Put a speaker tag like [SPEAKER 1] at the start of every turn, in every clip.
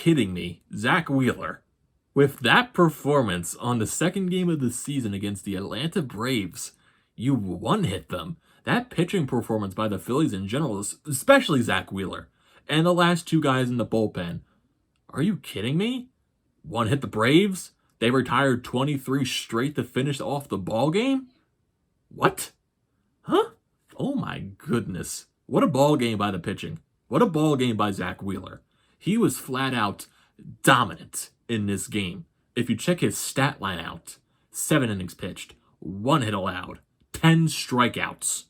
[SPEAKER 1] kidding me? Zack Wheeler, with that performance on the second game of the season against the Atlanta Braves, you one-hit them. That pitching performance by the Phillies in general, especially Zack Wheeler, and the last two guys in the bullpen. Are you kidding me? One hit the Braves? They retired 23 straight to finish off the ball game? What? Huh? Oh my goodness. What a ball game by the pitching. What a ball game by Zack Wheeler. He was flat out dominant in this game. If you check his stat line out, 7 innings pitched, 1 hit allowed, 10 strikeouts.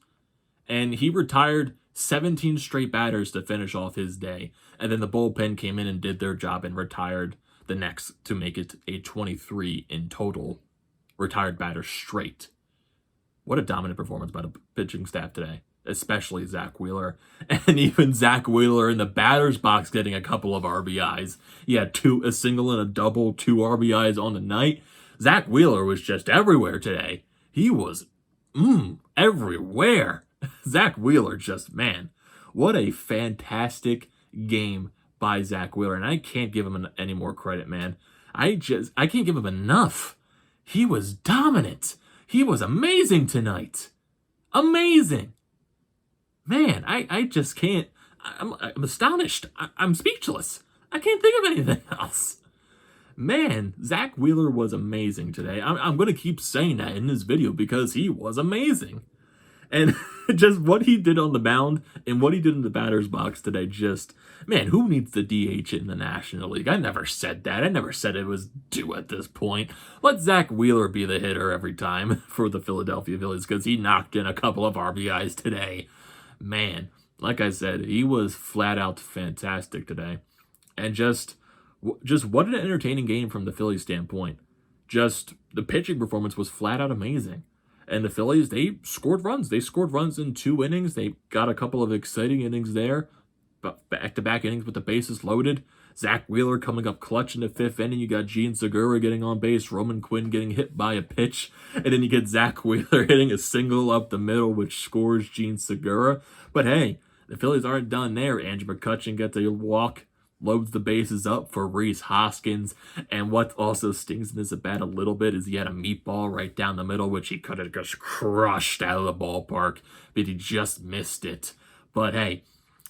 [SPEAKER 1] And he retired 17 straight batters to finish off his day. And then the bullpen came in and did their job and retired the next to make it a 23 in total retired batters straight. What a dominant performance by the pitching staff today, especially Zack Wheeler. And even Zack Wheeler in the batter's box getting a couple of RBIs. He had a single and a double, 2 RBIs on the night. Zack Wheeler was just everywhere today. He was everywhere. Zack Wheeler just, man, what a fantastic game by Zack Wheeler. And I can't give him any more credit, man. I can't give him enough. He was dominant. He was amazing tonight. Amazing. Man, I just can't. I'm astonished. I'm speechless. I can't think of anything else. Man, Zack Wheeler was amazing today. I'm going to keep saying that in this video because he was amazing. And just what he did on the mound and what he did in the batter's box today, just, man, who needs the DH in the National League? I never said that. I never said it was due at this point. Let Zack Wheeler be the hitter every time for the Philadelphia Phillies because he knocked in a couple of RBIs today. Man, like I said, he was flat out fantastic today. And just what an entertaining game from the Phillies standpoint. Just the pitching performance was flat out amazing. And the Phillies, they scored runs. They scored runs in 2 innings. They got a couple of exciting innings there. But back-to-back innings with the bases loaded. Zack Wheeler coming up clutch in the 5th inning. You got Gene Segura getting on base. Roman Quinn getting hit by a pitch. And then you get Zack Wheeler hitting a single up the middle, which scores Gene Segura. But hey, the Phillies aren't done there. Andrew McCutchen gets a walk. Loads the bases up for Rhys Hoskins. And what also stings in this at bat a little bit is he had a meatball right down the middle, which he could have just crushed out of the ballpark, but he just missed it. But hey,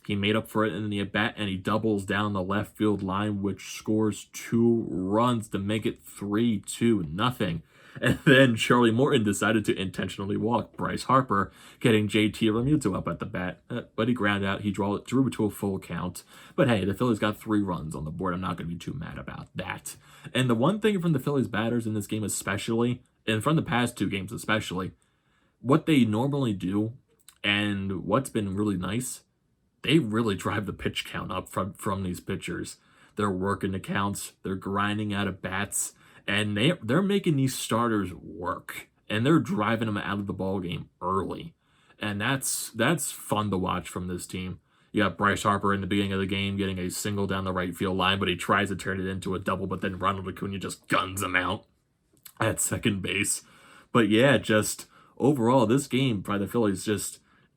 [SPEAKER 1] he made up for it in the at bat, and he doubles down the left field line, which scores 2 runs to make it 3-2-0. And then Charlie Morton decided to intentionally walk Bryce Harper, getting JT Realmuto up at the bat. But he ground out. He drew it to a full count. But hey, the Phillies got 3 runs on the board. I'm not going to be too mad about that. And the one thing from the Phillies batters in this game especially, and from the past 2 games especially, what they normally do and what's been really nice, they really drive the pitch count up from these pitchers. They're working the counts. They're grinding out of bats. And they're making these starters work. And they're driving them out of the ball game early. And that's fun to watch from this team. You got Bryce Harper in the beginning of the game getting a single down the right field line, but he tries to turn it into a double, but then Ronald Acuna just guns him out at second base. But yeah, just overall, this game by the Phillies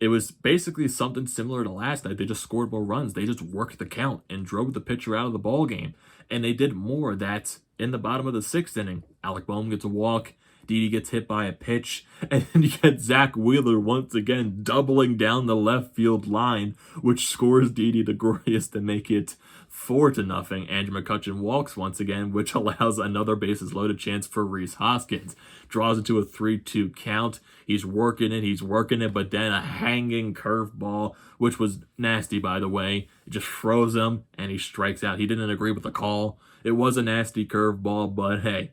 [SPEAKER 1] it was basically something similar to last night. They just scored more runs. They just worked the count and drove the pitcher out of the ball game. And they did more of that in the bottom of the 6th inning. Alec Boehm gets a walk. Didi gets hit by a pitch. And then you get Zack Wheeler once again doubling down the left field line, which scores Didi the Glorious to make it 4-0. Andrew McCutchen walks once again, which allows another bases loaded chance for Rhys Hoskins. Draws it to a 3-2 count. He's working it, but then a hanging curveball, which was nasty, by the way. It just froze him, and he strikes out. He didn't agree with the call. It was a nasty curveball, but hey,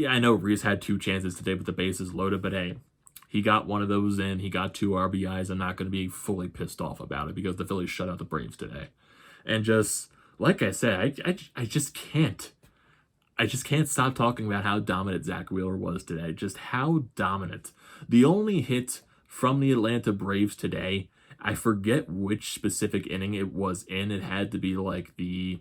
[SPEAKER 1] I know Rhys had 2 chances today with the bases loaded, but hey, he got one of those in. He got 2 RBIs. I'm not going to be fully pissed off about it because the Phillies shut out the Braves today. And just, like I said, I just can't. I just can't stop talking about how dominant Zack Wheeler was today. Just how dominant. The only hit from the Atlanta Braves today, I forget which specific inning it was in. It had to be like it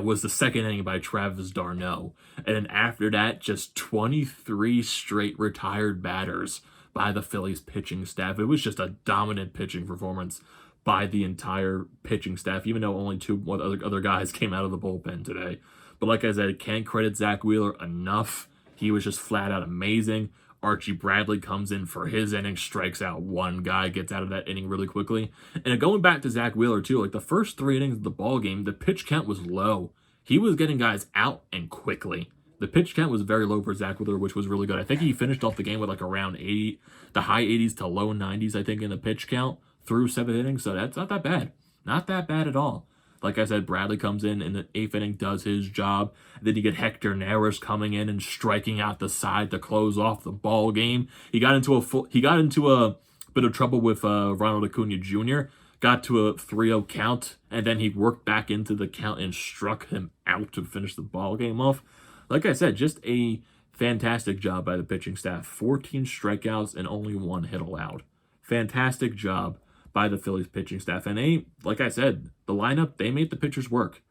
[SPEAKER 1] was the 2nd inning by Travis d'Arnaud. And then after that, just 23 straight retired batters by the Phillies pitching staff. It was just a dominant pitching performance by the entire pitching staff, even though only two other guys came out of the bullpen today. But like I said, can't credit Zack Wheeler enough. He was just flat out amazing. Archie Bradley comes in for his inning, strikes out one guy, gets out of that inning really quickly. And going back to Zack Wheeler too, like the first 3 innings of the ball game, the pitch count was low. He was getting guys out and quickly. The pitch count was very low for Zack Wheeler, which was really good. I think he finished off the game with like around 80, the high 80s to low 90s, I think, in the pitch count through 7 innings. So that's not that bad. Not that bad at all. Like I said, Bradley comes in the 8th inning, does his job. Then you get Hector Neris coming in and striking out the side to close off the ball game. He got into a bit of trouble with Ronald Acuna Jr., got to a 3-0 count, and then he worked back into the count and struck him out to finish the ball game off. Like I said, just a fantastic job by the pitching staff. 14 strikeouts and only 1 hit allowed. Fantastic job by the Phillies pitching staff. And they, like I said, the lineup, they made the pitchers work.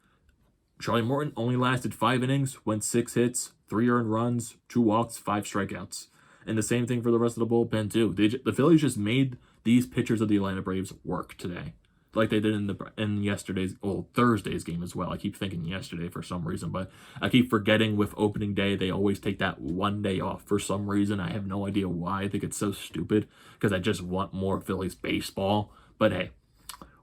[SPEAKER 1] Charlie Morton only lasted 5 innings, went 6 hits, 3 earned runs, 2 walks, 5 strikeouts. And the same thing for the rest of the bullpen, too. The Phillies just made these pitchers of the Atlanta Braves work today, like they did in Thursday's game as well. I keep thinking yesterday for some reason, but I keep forgetting with opening day, they always take that one day off for some reason. I have no idea why. I think it's so stupid because I just want more Phillies baseball. But hey,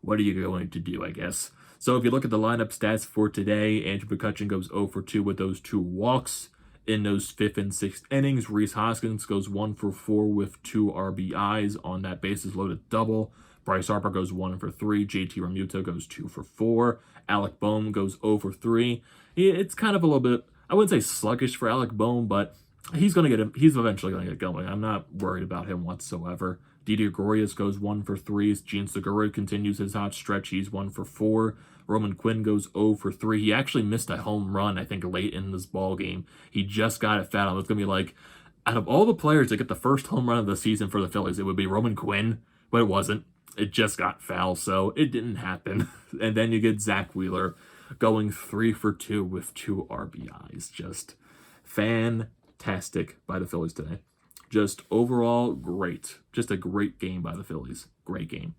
[SPEAKER 1] what are you going to do, I guess? So if you look at the lineup stats for today, Andrew McCutchen goes 0 for 2 with those 2 walks. In those 5th and 6th innings, Rhys Hoskins goes 1 for 4 with 2 RBIs on that bases loaded double. Bryce Harper goes 1 for 3. JT Realmuto goes 2 for 4. Alec Bohm goes 0 for 3. It's kind of a little bit, I wouldn't say sluggish for Alec Bohm, but he's eventually going to get going. I'm not worried about him whatsoever. Didi Gregorius goes 1 for 3. Gene Segura continues his hot stretch. He's 1 for 4. Roman Quinn goes 0 for 3. He actually missed a home run, I think, late in this ball game. He just got it fouled. It's going to be like, out of all the players that get the first home run of the season for the Phillies, it would be Roman Quinn, but it wasn't. It just got foul, so it didn't happen. And then you get Zack Wheeler going 3 for 2 with 2 RBIs. Just fantastic by the Phillies today. Just overall great. Just a great game by the Phillies. Great game.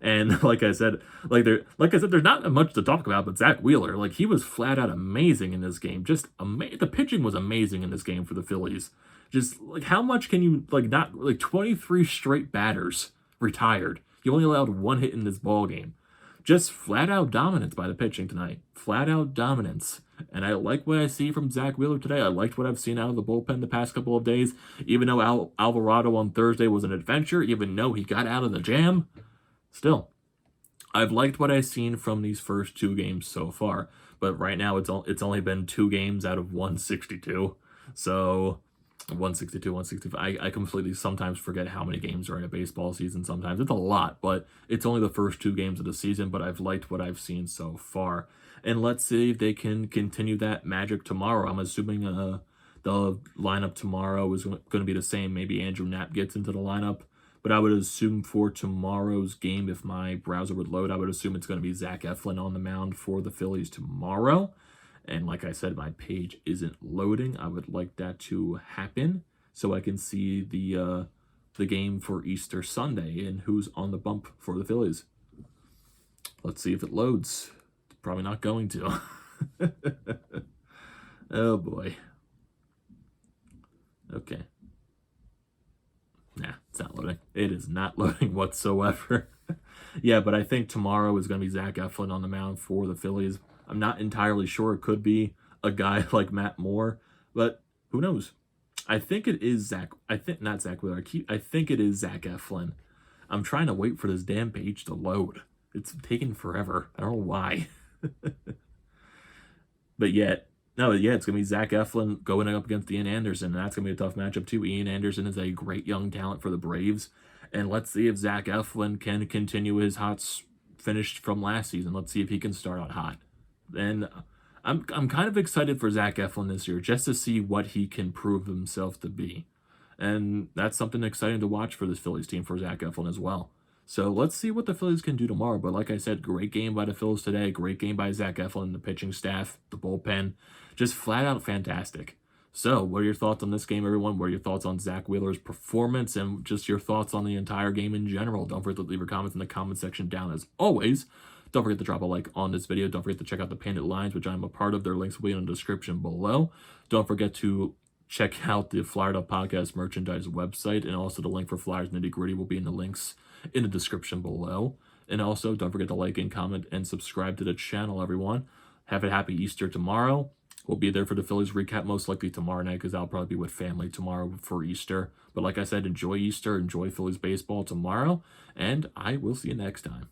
[SPEAKER 1] And like I said, there's not much to talk about, but Zack Wheeler, like, he was flat out amazing in this game. Just the pitching was amazing in this game for the Phillies. Just like, how much can you 23 straight batters retired. You only allowed 1 hit in this ball game. Just flat out dominance by the pitching tonight. Flat out dominance. And I like what I see from Zack Wheeler today. I liked what I've seen out of the bullpen the past couple of days. Even though Alvarado on Thursday was an adventure, even though he got out of the jam, still, I've liked what I've seen from these first 2 games so far. But right now, it's only been 2 games out of 162. So 162, 165. I completely sometimes forget how many games are in a baseball season sometimes. It's a lot, but it's only the first 2 games of the season, but I've liked what I've seen so far. And let's see if they can continue that magic tomorrow. I'm assuming the lineup tomorrow is going to be the same. Maybe Andrew Knapp gets into the lineup, but I would assume for tomorrow's game, if my browser would load, I would assume it's going to be Zach Eflin on the mound for the Phillies tomorrow. And like I said, my page isn't loading. I would like that to happen so I can see the game for Easter Sunday and who's on the bump for the Phillies. Let's see if it loads. It's probably not going to. Oh boy. Okay. Nah, it's not loading. It is not loading whatsoever. Yeah, but I think tomorrow is going to be Zach Eflin on the mound for the Phillies. I'm not entirely sure. It could be a guy like Matt Moore, but who knows? I think it is Zach. Not Zack Wheeler. I think it is Zach Eflin. I'm trying to wait for this damn page to load. It's taking forever. I don't know why. But it's going to be Zach Eflin going up against Ian Anderson, and that's going to be a tough matchup too. Ian Anderson is a great young talent for the Braves, and let's see if Zach Eflin can continue his hot finish from last season. Let's see if he can start out hot. And I'm kind of excited for Zach Eflin this year, just to see what he can prove himself to be. And that's something exciting to watch for this Phillies team for Zach Eflin as well. So let's see what the Phillies can do tomorrow. But like I said, great game by the Phillies today. Great game by Zach Eflin, the pitching staff, the bullpen. Just flat out fantastic. So, what are your thoughts on this game, everyone? What are your thoughts on Zack Wheeler's performance and just your thoughts on the entire game in general? Don't forget to leave your comments in the comment section down as always. Don't forget to drop a like on this video. Don't forget to check out the Painted Lines, which I'm a part of. Their links will be in the description below. Don't forget to check out the Flyered Up Podcast merchandise website, and also the link for Flyers Nitty Gritty will be in the links in the description below. And also, don't forget to like and comment and subscribe to the channel, everyone. Have a happy Easter tomorrow. We'll be there for the Phillies recap most likely tomorrow night because I'll probably be with family tomorrow for Easter. But like I said, enjoy Easter, enjoy Phillies baseball tomorrow, and I will see you next time.